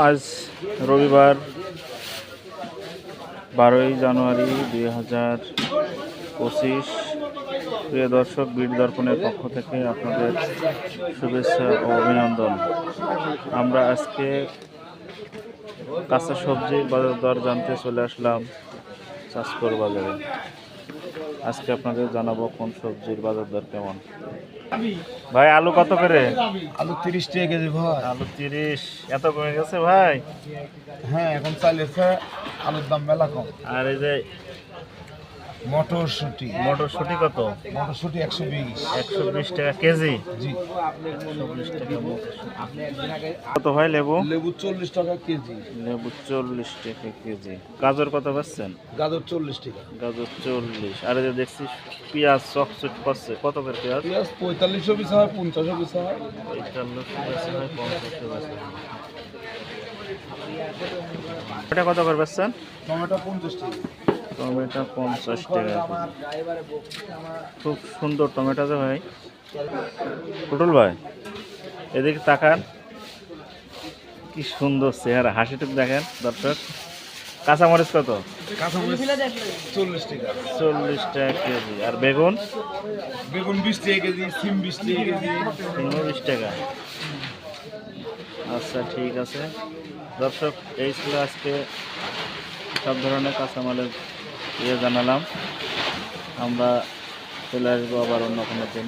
আজ রবিবার 12ই জানুয়ারি 2025। প্রিয় দর্শক, বীর দর্পণের পক্ষ থেকে আপনাদের শুভেচ্ছা ও অভিনন্দন। আমরা আজকে কাঁচা সবজির বাজার দর জানতে চলে আসলাম চাষকর বাজারে। আজকে আপনাদের জানাবো কোন সবজির বাজার দর কেমন। ভাই, আলু কত করে? আলু 30 টাকা কেজি ভাই। আলু 30? এত কমে গেছে ভাই? হ্যাঁ, এখন চাইলেছে আলুর দাম মেলা কম। আর এই যে মটরশুটি কত? মটরশুটি 120 টাকা কেজি। জি। 120 টাকা মটরশুঁটি। কত ভাই লেবু? লেবু 40 টাকা কেজি। লেবু 40 টাকা কেজি। গাজর কত পাচ্ছেন? গাজর 40 টাকা। গাজর 40। আর এই যে দেখছি পেঁয়াজ চকচক করছে, কত করে পেঁয়াজ? পেঁয়াজ 45 পিস হয়, 50 পিস হয়। 45 হয়, 50 হয়। এটা কত করে পাচ্ছেন? টমেটো 50 টাকা। টমেটো 50 টাকা। খুব সুন্দর টমেটো যে ভাই। পটল ভাই, এদিকে তাকান, কি সুন্দর চেহারা, হাসিটুক দেখেন দর্শক। কাঁচামরিচ কত? কাঁচামরিচ 40 টাকা। 40 টাকা কেজি। আর বেগুন? বেগুন 20 টাকা কেজি, সিম 20 টাকা কেজি। 20 টাকা। আচ্ছা, ঠিক আছে দর্শক, এই ছিল আজকে সব ধরনের কাঁচামালের জানালাম। আমরা চলে আসবো আবার অন্য কোনো দিন।